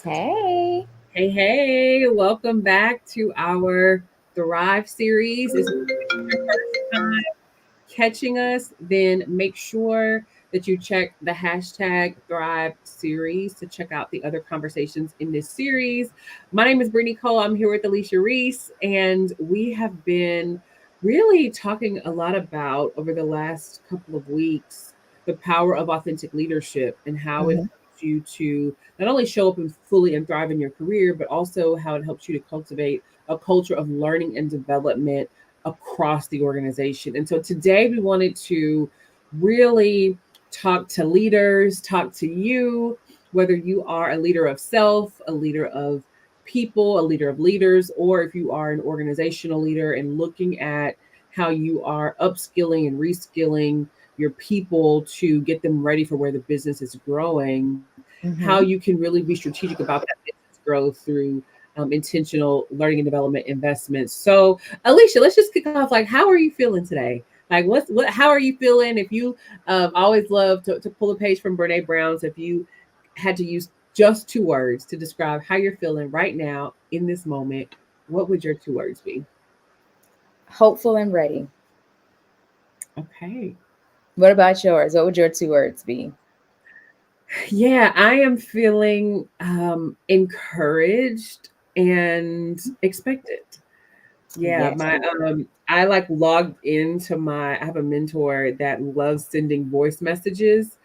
Hey. Hey, hey, welcome back to our Thrive series. If this is your first time catching us, then make sure that you check the hashtag Thrive series to check out the other conversations in this series. My name is Brittany Cole. I'm here with Alicia Reese, and we have been really talking a lot about over the last couple of weeks the power of authentic leadership and how it Mhm. helps you to not only show up and fully and thrive in your career, but also how it helps you to cultivate a culture of learning and development across the organization. And so today we wanted to really talk to leaders, talk to you, whether you are a leader of self, a leader of people, a leader of leaders, or if you are an organizational leader and looking at how you are upskilling and reskilling your people to get them ready for where the business is growing, how you Mhm. can really be strategic about that business growth through intentional learning and development investments. So, Alicia, let's just kick off. Like, how are you feeling today? Like, how are you feeling? If you always love to pull a page from Brene Brown's, if you had to use just two words to describe how you're feeling right now in this moment, what would your two words be? Hopeful and ready. Okay. What about yours? What would your two words be? Yeah, I am feeling encouraged and expected. Yeah, Yes, my you are. I like logged into my I have a mentor that loves sending voice messages.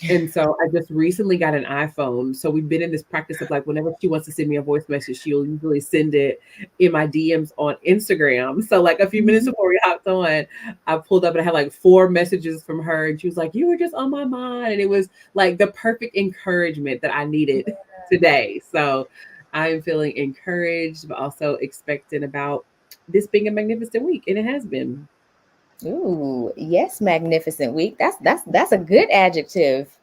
And so I just recently got an iPhone. So we've been in this practice of like whenever she wants to send me a voice message, she'll usually send it in my DMs on Instagram. So like a few minutes Mhm. before we hopped on, I pulled up and I had like four messages from her and she was like, "You were just on my mind." And it was like the perfect encouragement that I needed today. So I'm feeling encouraged, but also expectant about this being a magnificent week. And it has been. Ooh, yes, magnificent week. That's a good adjective.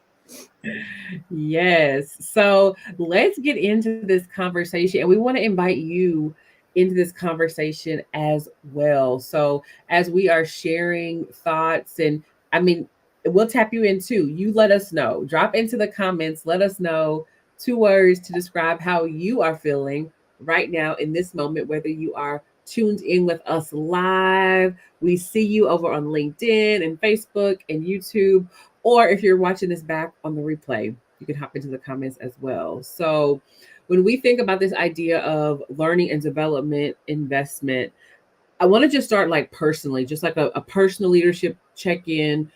Yes. So let's get into this conversation. And we want to invite you into this conversation as well. So as we are sharing thoughts, and I mean, we'll tap you in too. You let us know. Drop into the comments. Let us know two words to describe how you are feeling right now in this moment, whether you are tuned in with us live. We see you over on LinkedIn and Facebook and YouTube, or if you're watching this back on the replay, you can hop into the comments as well. So, when we think about this idea of learning and development investment, I want to just start like personally, just like a personal leadership check in,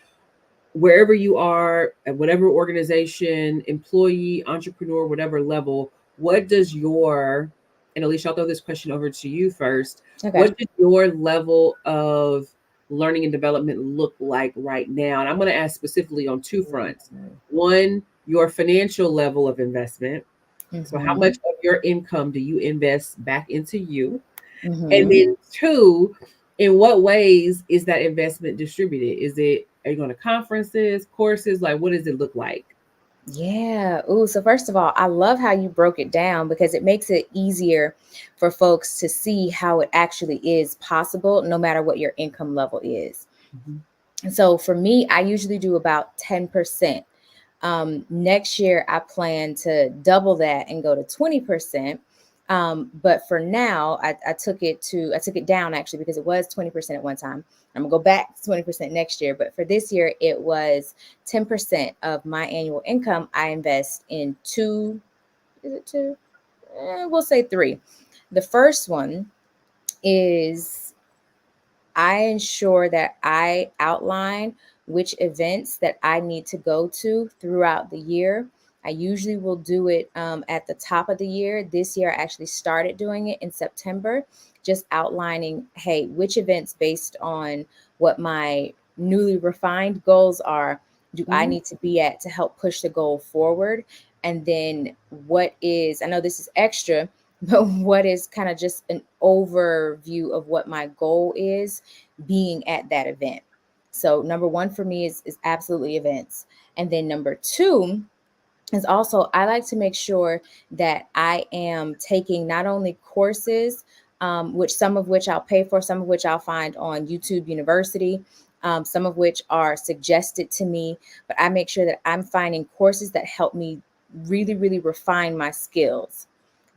wherever you are, at whatever organization, employee, entrepreneur, whatever level. What does your, and Alicia, I'll throw this question over to you first. Okay. What does your level of learning and development look like right now? And I'm going to ask specifically on two fronts. One, your financial level of investment. So, how much Mhm. of your income do you invest back into you? And Mhm. then two, in what ways is that investment distributed? Are you going to conferences, courses? Like, what does it look like? Yeah. Ooh, so first of all, I love how you broke it down because it makes it easier for folks to see how it actually is possible no matter what your income level is. Mhm. And so for me, I usually do about 10%. Next year, I plan to double that and go to 20%. But for now, I took it down actually because it was 20% at one time. I'm gonna go back to 20% next year. But for this year, it was 10% of my annual income. I invest in two. Is it two? We'll say three. The first one is I ensure that I outline which events that I need to go to throughout the year. I usually will do it at the top of the year. This year, I actually started doing it in September, just outlining, hey, which events based on what my newly refined goals are do I Mhm. need to be at to help push the goal forward? And then what is, I know this is extra, but what is kind of just an overview of what my goal is being at that event. So number one for me is absolutely events. And then number two is also I like to make sure that I am taking not only courses, which some of which I'll pay for, some of which I'll find on YouTube University, some of which are suggested to me, but I make sure that I'm finding courses that help me really, really refine my skills.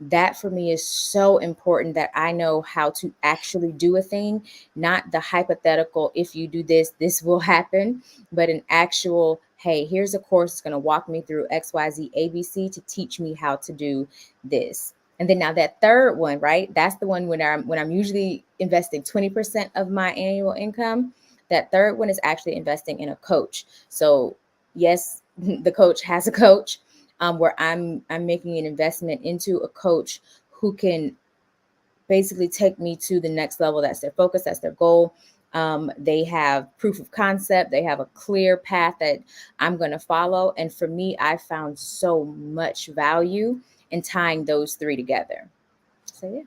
That for me is so important, that I know how to actually do a thing, not the hypothetical, if you do this, this will happen, but an actual, hey, here's a course that's going to walk me through XYZ ABC to teach me how to do this. And then now that third one, right? That's the one when I'm usually investing 20% of my annual income. That third one is actually investing in a coach. So yes, the coach has a coach, where I'm making an investment into a coach who can basically take me to the next level. That's their focus. That's their goal. They have proof of concept. They have a clear path that I'm going to follow. And for me, I found so much value in tying those three together. So yeah.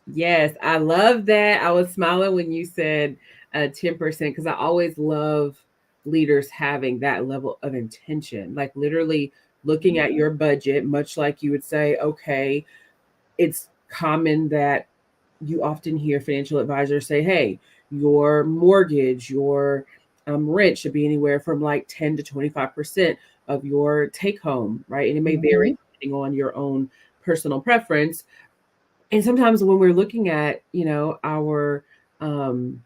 Yes, I love that. I was smiling when you said 10% because I always love leaders having that level of intention, like literally looking at your budget, much like you would say, okay, it's common that you often hear financial advisors say, hey, your mortgage, your rent should be anywhere from like 10 to 25% of your take home, right? And it may vary Mm-hmm. depending on your own personal preference. And sometimes when we're looking at, our um,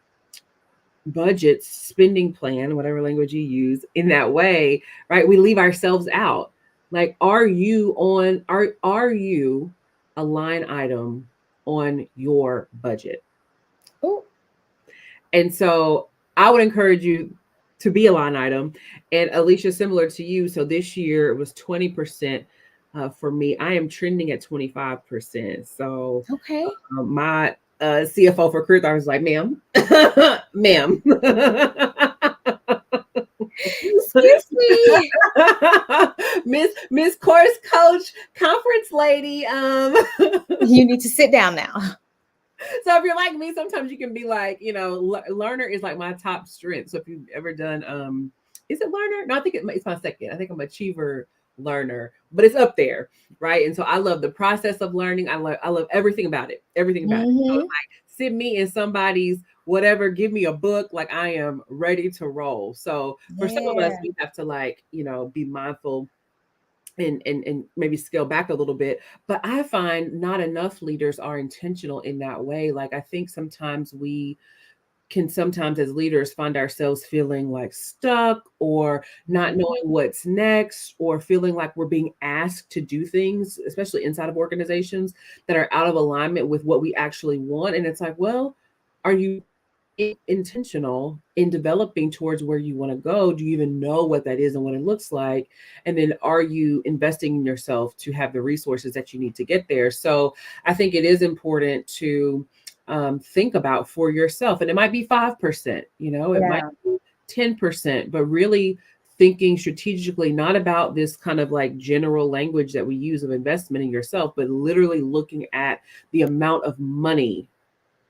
budget spending plan, whatever language you use in that way, right? We leave ourselves out. Like, are you a line item on your budget? Oh, And so I would encourage you to be a line item. And Alicia, similar to you, so this year it was 20% for me. I am trending at 25%. So okay. my CFO for Career Thrive was like, ma'am, ma'am. Excuse me. Miss Course Coach Conference Lady. You need to sit down now. So if you're like me, sometimes you can be like, learner is like my top strength. So if you've ever done, is it learner? No, I think it's my second. I think I'm achiever learner, but it's up there, right? And so I love the process of learning. I love everything about it, everything about it. So Mm-hmm. like, sit me in somebody's whatever, give me a book, like I am ready to roll. So for some of us, Yeah. we have to like, be mindful and maybe scale back a little bit. But I find not enough leaders are intentional in that way. Like I think sometimes we can sometimes as leaders find ourselves feeling like stuck or not knowing what's next or feeling like we're being asked to do things, especially inside of organizations that are out of alignment with what we actually want. And it's like, well, are you intentional in developing towards where you want to go? Do you even know what that is and what it looks like? And then are you investing in yourself to have the resources that you need to get there? So I think it is important to think about for yourself. And it might be 5%, it might Yeah. be 10%, but really thinking strategically, not about this kind of like general language that we use of investment in yourself, but literally looking at the amount of money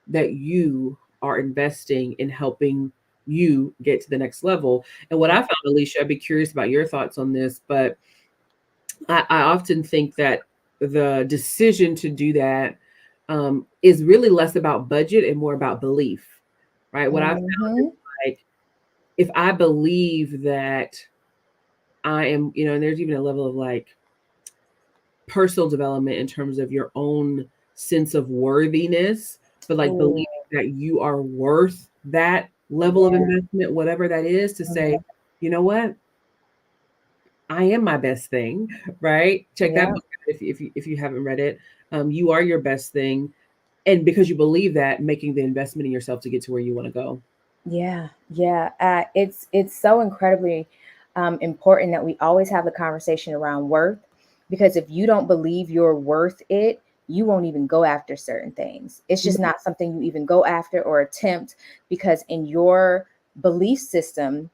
that you are investing in helping you get to the next level. And what I found, Alicia, I'd be curious about your thoughts on this, but I often think that the decision to do that is really less about budget and more about belief, right? What I found is Mm-hmm. like, if I believe that I am, and there's even a level of like personal development in terms of your own sense of worthiness, but like believing Oh, that you are worth that level of yeah. investment, whatever that is, to say, Mhm. you know what, I am my best thing, right? Check that Yeah. book out if you haven't read it. You are your best thing, and because you believe that, making the investment in yourself to get to where you want to go. Yeah, yeah. It's so incredibly important that we always have the conversation around worth, because if you don't believe you're worth it, you won't even go after certain things. It's just Mhm. not something you even go after or attempt, because in your belief system,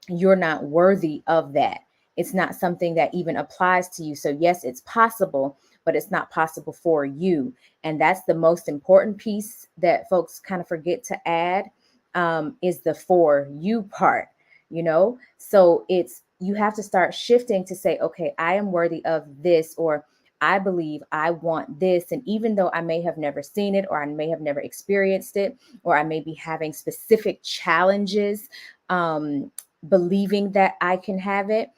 you're not worthy of that. It's not something that even applies to you. So, yes, it's possible, but it's not possible for you. And that's the most important piece that folks kind of forget to add, is the for you part, you know? So, you have to start shifting to say, okay, I am worthy of this, or I believe I want this. And even though I may have never seen it, or I may have never experienced it, or I may be having specific challenges, um, believing that I can have it,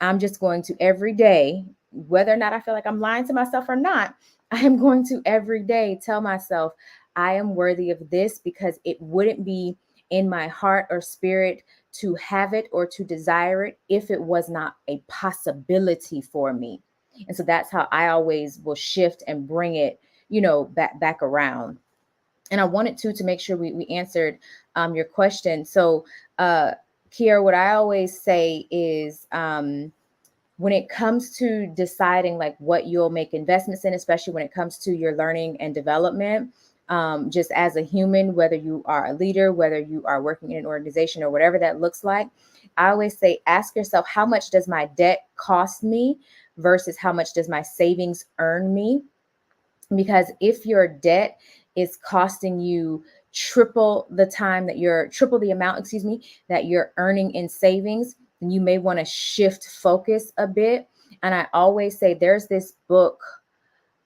I'm just going to every day, whether or not I feel like I'm lying to myself or not, I am going to every day tell myself I am worthy of this, because it wouldn't be in my heart or spirit to have it or to desire it if it was not a possibility for me. And so that's how I always will shift and bring it, back around. And I wanted to make sure we answered your question. So, uh, Kiera, what I always say is, when it comes to deciding like what you'll make investments in, especially when it comes to your learning and development, just as a human, whether you are a leader, whether you are working in an organization or whatever that looks like, I always say, ask yourself, how much does my debt cost me versus how much does my savings earn me? Because if your debt is costing you triple the amount, excuse me, that you're earning in savings, then you may want to shift focus a bit. And I always say, there's this book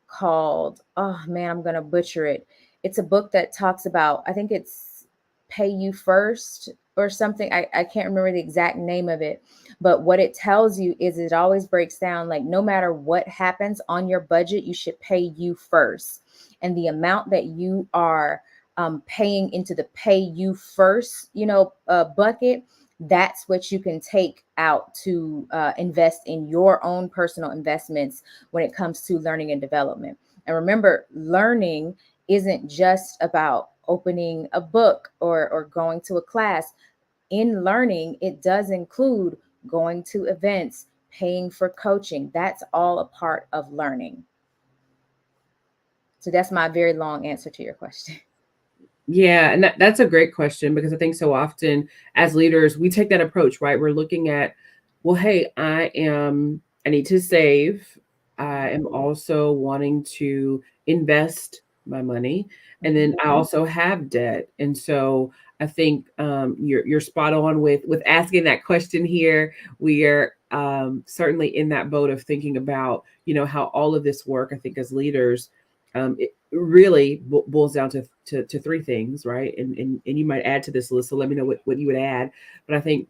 called, oh man, I'm going to butcher it. It's a book that talks about, I think it's Pay You First or something. I can't remember the exact name of it. But what it tells you is, it always breaks down like, no matter what happens on your budget, you should pay you first. And the amount that you are paying into the pay you first, bucket, that's what you can take out to invest in your own personal investments when it comes to learning and development. And remember, learning isn't just about opening a book or going to a class. In learning, it does include going to events, paying for coaching. That's all a part of learning. So that's my very long answer to your question. Yeah, and that's a great question, because I think so often as leaders, we take that approach, right? We're looking at, well, hey, I need to save. I am also wanting to invest my money, and then I Mhm. also have debt. And so I think you're spot on with asking that question here. We are certainly in that boat of thinking about, how all of this work. I think as leaders, it really boils down to three things, right? And you might add to this list, so let me know what you would add. But I think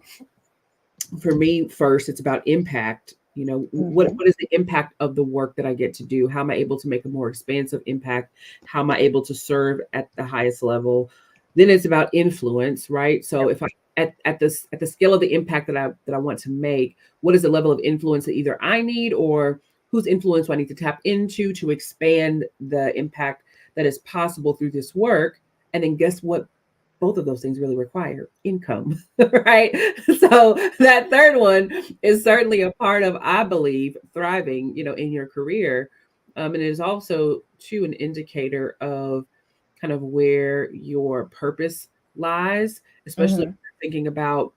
for me, first, it's about impact. Mhm. What is the impact of the work that I get to do? How am I able to make a more expansive impact? How am I able to serve at the highest level? Then it's about influence, right? So Yep. if I at the scale of the impact that I want to make, what is the level of influence that either I need, or whose influence do I need to tap into to expand the impact that is possible through this work? And then guess what? Both of those things really require income, right? So that third one is certainly a part of, I believe, thriving, in your career. And it is also, too, an indicator of kind of where your purpose lies, especially if Mhm. you're thinking about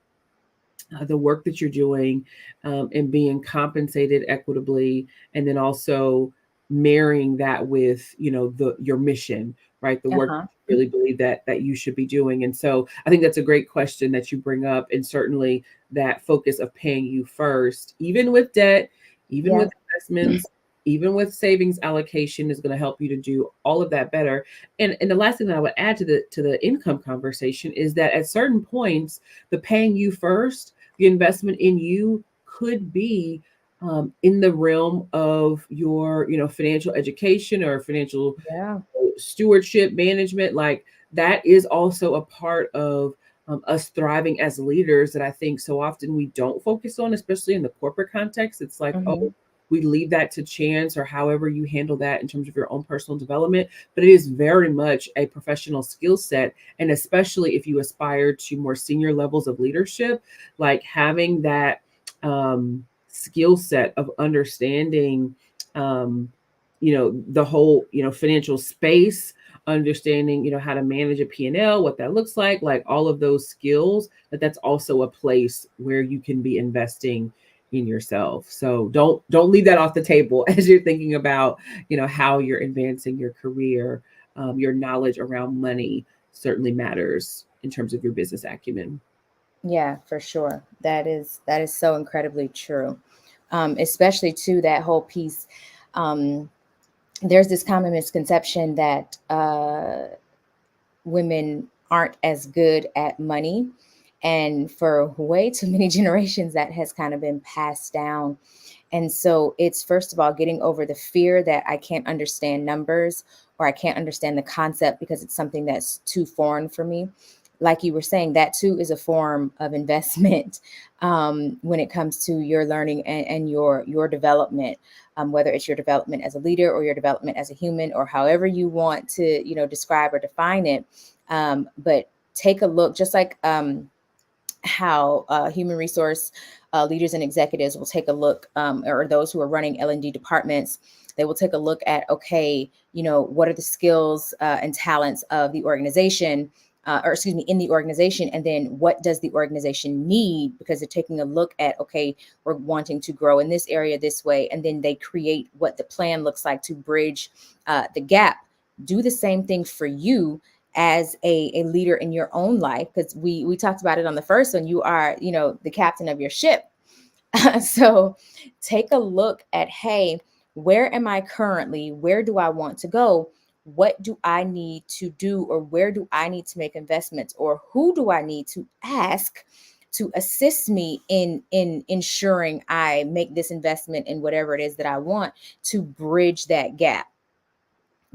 the work that you're doing, and being compensated equitably, and then also marrying that with, your mission, right? The work Uh-huh. that you really believe that you should be doing. And so I think that's a great question that you bring up, and certainly that focus of paying you first, even with debt, even Yeah. with investments, even with savings allocation, is going to help you to do all of that better. And the last thing that I would add to the income conversation is that at certain points, the paying you first, the investment in you, could be in the realm of your, financial education or financial Yeah. stewardship management. Like, that is also a part of us thriving as leaders, that I think so often we don't focus on, especially in the corporate context. It's like, oh, Mhm. we leave that to chance, or however you handle that in terms of your own personal development. But it is very much a professional skill set. And especially if you aspire to more senior levels of leadership, like having that skill set of understanding um, the whole, financial space, understanding, how to manage a P&L, what that looks like all of those skills, that's also a place where you can be investing in yourself. So don't leave that off the table as you're thinking about, how you're advancing your career. Your knowledge around money certainly matters in terms of your business acumen. Yeah, for sure. That is so incredibly true. Especially to that whole piece. Um, there's this common misconception that women aren't as good at money. And for way too many generations, that has kind of been passed down. And so it's first of all getting over the fear that I can't understand numbers or I can't understand the concept because it's something that's too foreign for me. Like you were saying, that too is a form of investment when it comes to your learning and your development, whether it's your development as a leader or your development as a human or however you want to describe or define it. But take a look, just like how human resource leaders and executives will take a look, or those who are running L&D departments, they will take a look at, okay, what are the skills and talents of the organization, or excuse me, in the organization, and then what does the organization need? Because they're taking a look at, okay, we're wanting to grow in this area this way, and then they create what the plan looks like to bridge the gap. Do the same thing for you as a leader in your own life, because we talked about it on the first one. You are the captain of your ship. So take a look at, hey, where am I currently? Where do I want to go? What do I need to do, or where do I need to make investments, or who do I need to ask to assist me in ensuring I make this investment in whatever it is that I want to bridge that gap?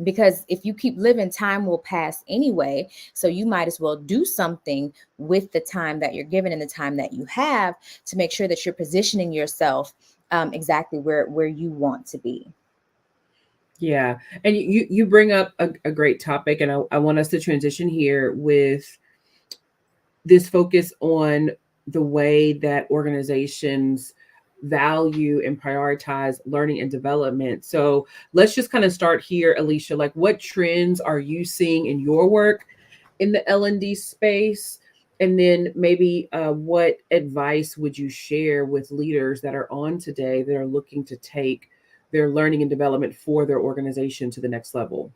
Because if you keep living, time will pass anyway, so you might as well do something with the time that you're given and the time that you have to make sure that you're positioning yourself exactly where you want to be. Yeah. And you bring up a great topic, and I want us to transition here with this focus on the way that organizations value and prioritize learning and development. So let's just kind of start here, Alicia. Like, what trends are you seeing in your work in the L&D space? And then maybe what advice would you share with leaders that are on today that are looking to take their learning and development for their organization to the next level?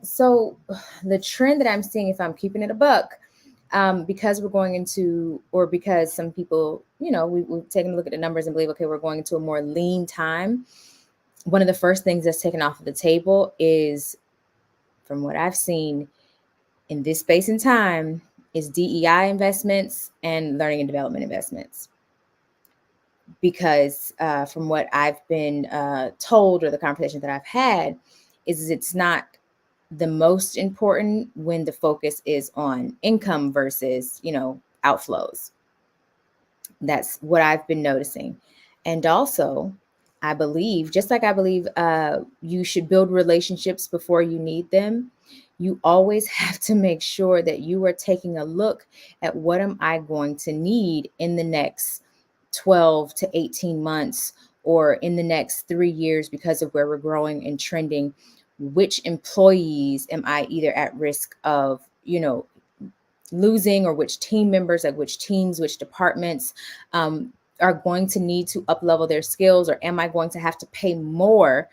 So the trend that I'm seeing, if I'm keeping it a buck, because we're going into, or because some people, we've taken a look at the numbers and believe, okay, we're going into a more lean time. One of the first things that's taken off of the table is, from what I've seen in this space and time, is DEI investments and learning and development investments. Because from what I've been told, or the conversation that I've had, is it's not the most important when the focus is on income versus outflows. That's what I've been noticing. And also, I believe, just like I believe you should build relationships before you need them, you always have to make sure that you are taking a look at, what am I going to need in the next 12 to 18 months, or in the next 3 years, because of where we're growing and trending? Which employees am I either at risk of, losing, or which team members, like which teams, which departments um, are going to need to up level their skills, or am I going to have to pay more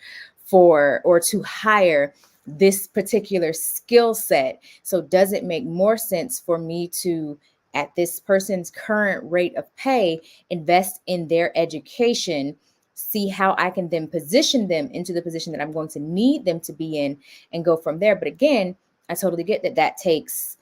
for, or to hire this particular skill set? So does it make more sense for me to, at this person's current rate of pay, invest in their education, see how I can then position them into the position that I'm going to need them to be in, and go from there? But again, I totally get that that takes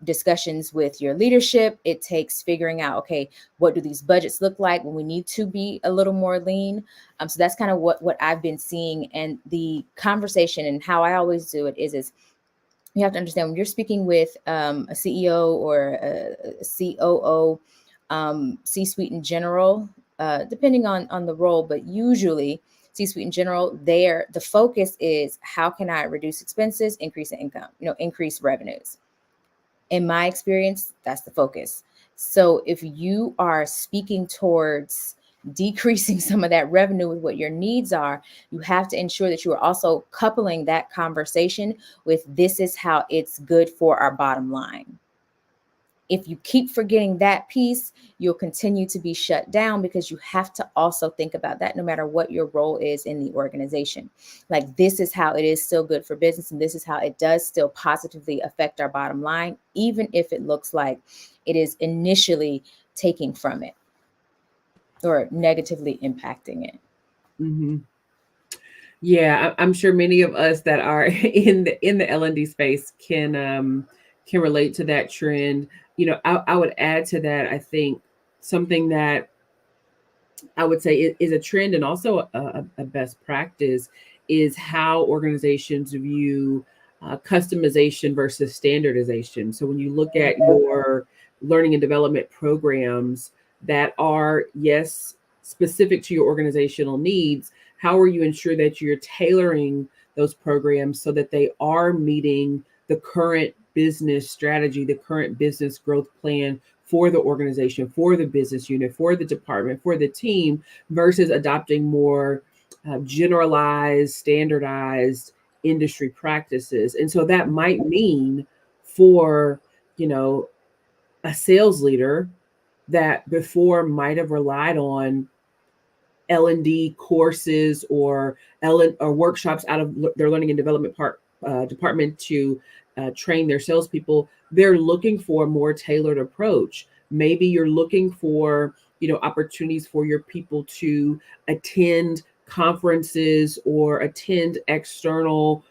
discussions with your leadership. It takes figuring out, okay, what do these budgets look like when we need to be a little more lean? So that's kind of what I've been seeing. And the conversation, and how I always do it, is you have to understand, when you're speaking with a CEO or a COO, C-suite in general, depending on the role, but usually C-suite in general, there the focus is, how can I reduce expenses, increase the income, increase revenues? In my experience, that's the focus. So if you are speaking towards decreasing some of that revenue with what your needs are, you have to ensure that you are also coupling that conversation with, this is how it's good for our bottom line. If you keep forgetting that piece, you'll continue to be shut down, because you have to also think about that no matter what your role is in the organization. Like, this is how it is still good for business, and this is how it does still positively affect our bottom line, even if it looks like it is initially taking from it or negatively impacting it. Hmm. Yeah, I'm sure many of us that are in the L&D space can relate to that trend. I would add to that, I think something that I would say is a trend and also a best practice is how organizations view customization versus standardization. So when you look at your learning and development programs that are, yes, specific to your organizational needs, how are you ensure that you're tailoring those programs so that they are meeting the current business strategy, the current business growth plan for the organization, for the business unit, for the department, for the team, versus adopting more generalized, standardized industry practices. And so that might mean for, you know, a sales leader that before might have relied on L&D courses or or workshops out of their learning and development department to train their salespeople. They're looking for a more tailored approach. Maybe you're looking for opportunities for your people to attend conferences or attend external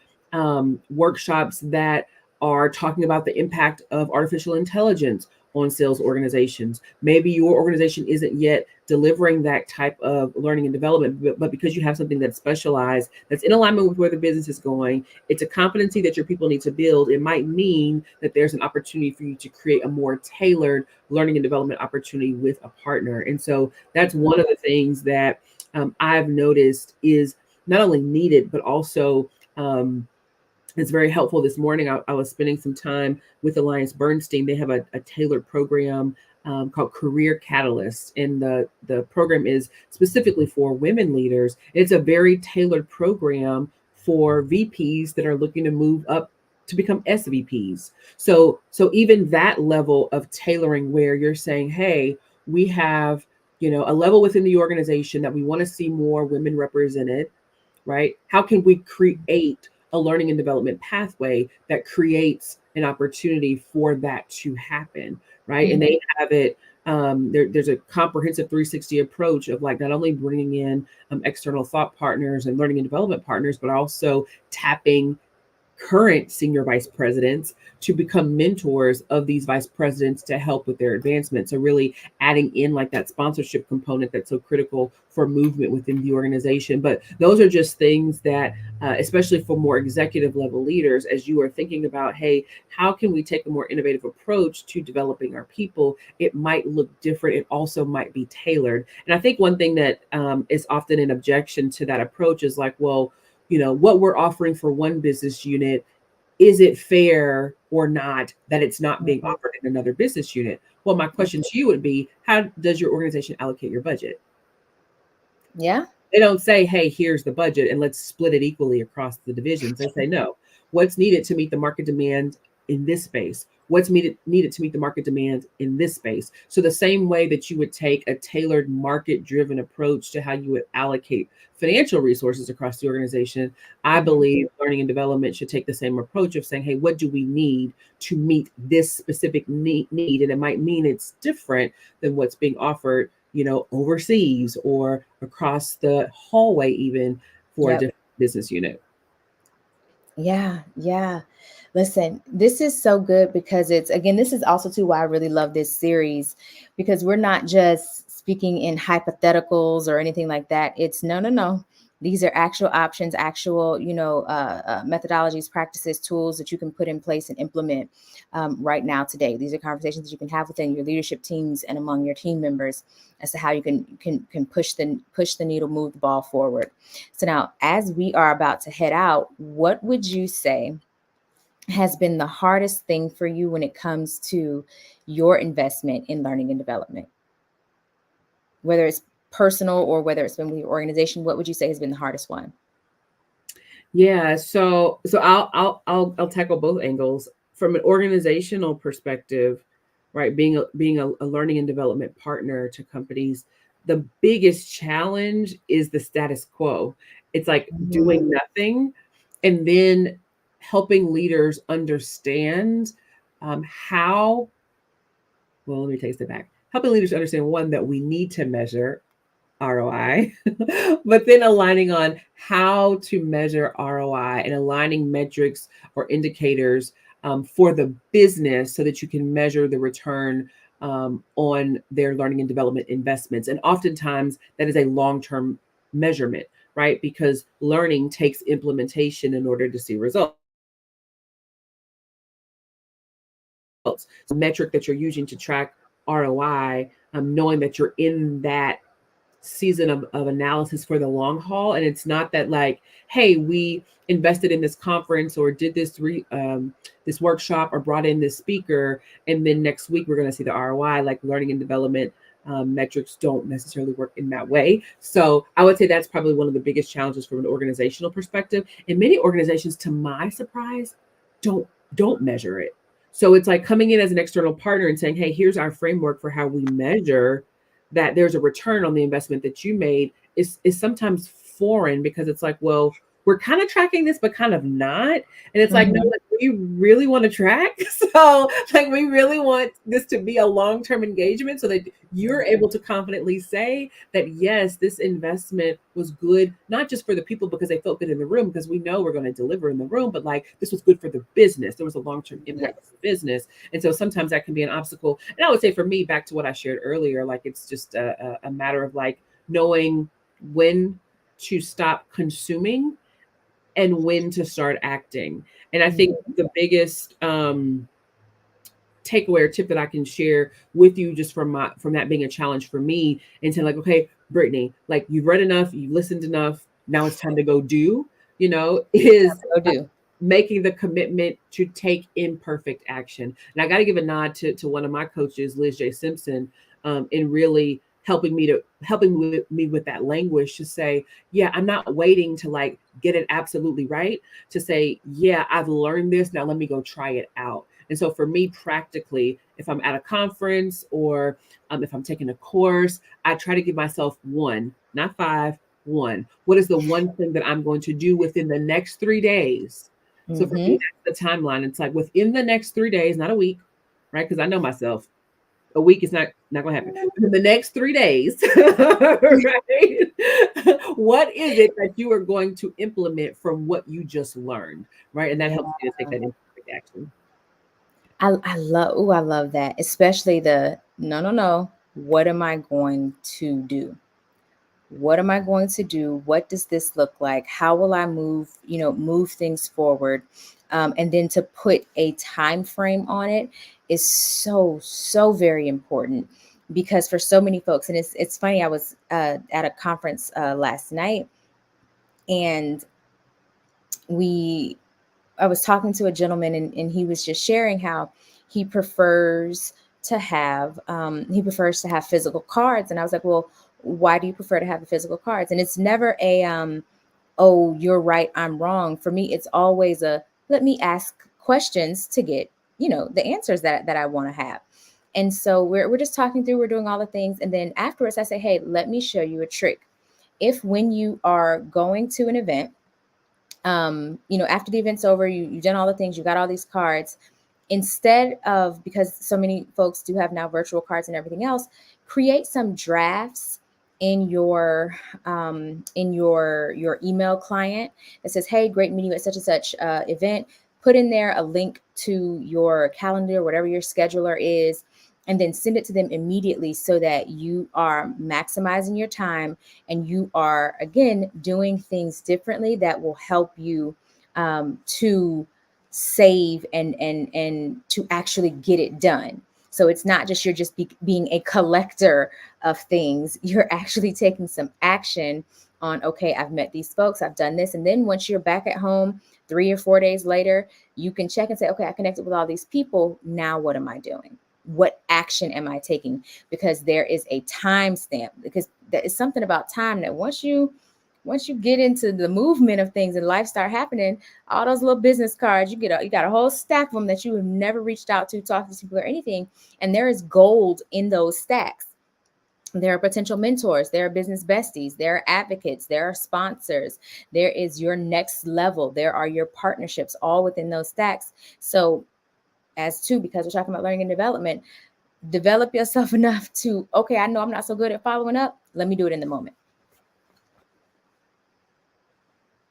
workshops that are talking about the impact of artificial intelligence on sales organizations. Maybe your organization isn't yet delivering that type of learning and development, but because you have something that's specialized, that's in alignment with where the business is going, it's a competency that your people need to build. It might mean that there's an opportunity for you to create a more tailored learning and development opportunity with a partner. And so that's one of the things that I've noticed is not only needed, but also it's very helpful. This morning, I was spending some time with Alliance Bernstein. They have a tailored program called Career Catalyst, and the program is specifically for women leaders. It's a very tailored program for VPs that are looking to move up to become SVPs. So even that level of tailoring, where you're saying, hey, we have a level within the organization that we want to see more women represented, right? How can we create a learning and development pathway that creates an opportunity for that to happen, right? And Mhm. they have it. There's a comprehensive 360 approach of like not only bringing in external thought partners and learning and development partners, but also tapping current senior vice presidents to become mentors of these vice presidents to help with their advancement. So really adding in like that sponsorship component that's so critical for movement within the organization. But those are just things that, especially for more executive level leaders, as you are thinking about, hey, how can we take a more innovative approach to developing our people? It might look different. It also might be tailored. And I think one thing that is often an objection to that approach is like, well, what we're offering for one business unit, is it fair or not that it's not being Mhm. offered in another business unit? Well, my question to you would be, how does your organization allocate your budget? Yeah. They don't say, hey, here's the budget and let's split it equally across the divisions. They say, no, what's needed to meet the market demand in this space? What's needed to meet the market demand in this space? So the same way that you would take a tailored market driven approach to how you would allocate financial resources across the organization, I Mhm. believe learning and development should take the same approach of saying, hey, what do we need to meet this specific need? And it might mean it's different than what's being offered overseas or across the hallway, even for a Yep. different business unit. Yeah, yeah. Listen, this is so good because it's, again, this is also too why I really love this series, because we're not just speaking in hypotheticals or anything like that. It's no, no, no. These are actual options, actual, methodologies, practices, tools that you can put in place and implement right now today. These are conversations that you can have within your leadership teams and among your team members as to how you can push the needle, move the ball forward. So now, as we are about to head out, what would you say has been the hardest thing for you when it comes to your investment in learning and development? Whether it's personal or whether it's been with your organization, what would you say has been the hardest one? Yeah, so I'll tackle both angles from an organizational perspective, right? Being a learning and development partner to companies, the biggest challenge is the status quo. It's like Mhm. doing nothing and then helping leaders understand how well, let me take it back. Helping leaders understand one, that we need to measure ROI, but then aligning on how to measure ROI and aligning metrics or indicators for the business so that you can measure the return on their learning and development investments. And oftentimes that is a long term measurement, right? Because learning takes implementation in order to see results. So metric that you're using to track ROI, knowing that you're in that season of analysis for the long haul. And it's not that like, hey, we invested in this conference or did this workshop or brought in this speaker, and then next week we're going to see the ROI. Like learning and development metrics don't necessarily work in that way. So I would say that's probably one of the biggest challenges from an organizational perspective. And many organizations, to my surprise, don't don't measure it. So it's like coming in as an external partner and saying, hey, here's our framework for how we measure that there's a return on the investment that you made is sometimes foreign, because it's like, well, we're kind of tracking this, but kind of not. And it's like, no, Mhm. like, we really want to track. So like we really want this to be a long-term engagement so that you're able to confidently say that yes, this investment was good, not just for the people because they felt good in the room, because we know we're going to deliver in the room, but like this was good for the business. There was a long-term impact Yes. on the business. And so sometimes that can be an obstacle. And I would say for me, back to what I shared earlier, like it's just a matter of like knowing when to stop consuming and when to start acting. And I think Mhm. the biggest takeaway or tip that I can share with you, just from that being a challenge for me, and saying like, okay, Brittany, like you've read enough, you've listened enough, now it's time to go do, is Go do. making the commitment to take imperfect action. And I got to give a nod to one of my coaches, Liz J. Simpson, in really helping me with that language to say, yeah, I'm not waiting to like get it absolutely right, to say, yeah, I've learned this. Now let me go try it out. And so for me, practically, if I'm at a conference or if I'm taking a course, I try to give myself one, not five, one. What is the one thing that I'm going to do within the next 3 days? So for me, Mhm. that's the timeline. It's like within the next 3 days, not a week, right? Because I know myself. A week is not going to happen. In the next 3 days, right? What is it that you are going to implement from what you just learned, right? And that Yeah. helps you to take that imperfect action. I love that, especially the no, no, no. What am I going to do? What am I going to do? What does this look like? How will I move things forward? And then to put a time frame on it is so, so very important, because for so many folks, and it's funny, I was at a conference last night, and we I was talking to a gentleman, and he was just sharing how he prefers he prefers to have physical cards. And I was like, well, why do you prefer to have the physical cards? And it's never a oh, you're right, I'm wrong. For me, it's always a let me ask questions to get, the answers that I want to have. And so we're just talking through, we're doing all the things. And then afterwards I say, hey, let me show you a trick. If when you are going to an event, after the event's over, you've done all the things, you got all these cards. Instead of, because so many folks do have now virtual cards and everything else, create some drafts in your email client that says, "Hey, great meeting you at such and such event." Put in there a link to your calendar, whatever your scheduler is, and then send it to them immediately, so that you are maximizing your time and you are again doing things differently that will help you to save and to actually get it done. So it's not just you're just being a collector of things. You're actually taking some action on, okay, I've met these folks, I've done this. And then once you're back at home 3 or 4 days later, you can check and say, okay, I connected with all these people. Now what am I doing? What action am I taking? Because there is a time stamp, because there is something about time that once you get into the movement of things and life start happening, all those little business cards, you got a whole stack of them that you have never reached out to, talk to people or anything. And there is gold in those stacks. There are potential mentors, there are business besties, there are advocates, there are sponsors, there is your next level, there are your partnerships, all within those stacks. So as to, because we're talking about learning and development, develop yourself enough to, okay, I know I'm not so good at following up, let me do it in the moment.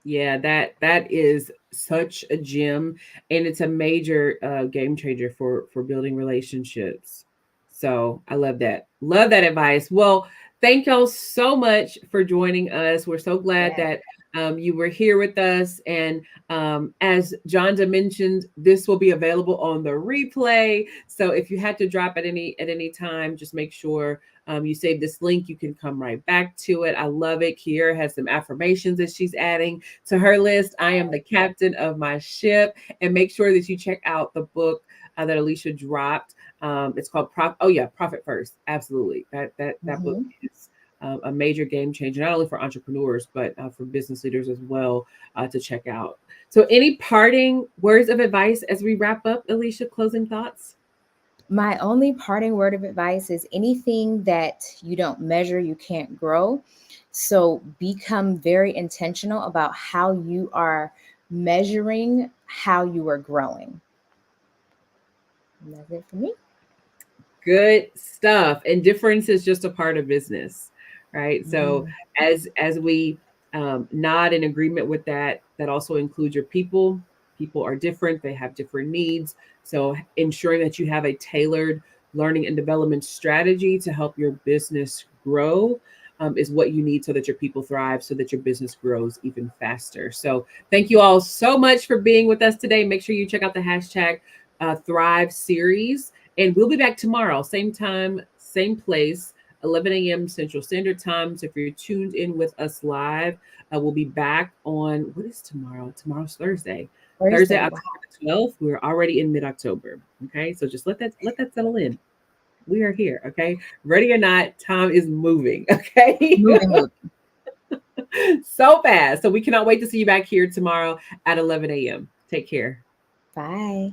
Yeah, that is such a gem, and it's a major game changer for building relationships. So I love that. Love that advice. Well, thank y'all so much for joining us. We're so glad Yeah. that you were here with us. And as Jonda mentioned, this will be available on the replay. So if you had to drop at any time, just make sure you save this link. You can come right back to it. I love it. Kiera has some affirmations that she's adding to her list. I am the captain of my ship. And make sure that you check out the book that Alicia dropped. It's called Profit First. Absolutely. That book Hmm. is a major game changer, not only for entrepreneurs, but for business leaders as well to check out. So, any parting words of advice as we wrap up, Alicia? Closing thoughts? My only parting word of advice is anything that you don't measure, you can't grow. So become very intentional about how you are measuring how you are growing. And that's it for me. Good stuff. And difference is just a part of business, right? So Mhm. as we nod in agreement with that, that also includes your people. People are different, they have different needs. So ensuring that you have a tailored learning and development strategy to help your business grow is what you need so that your people thrive, so that your business grows even faster. So thank you all so much for being with us today. Make sure you check out the hashtag Thrive series, and we'll be back tomorrow, same time, same place, 11 a.m. Central Standard Time. So if you're tuned in with us live, we'll be back on what is tomorrow? Tomorrow's Thursday. Thursday, Thursday. Wow. October the 12th. We're already in mid-October. Okay. So just let that settle in. We are here. Okay. Ready or not, time is moving. Okay. Moving, moving. So fast. So we cannot wait to see you back here tomorrow at 11 a.m. Take care. Bye.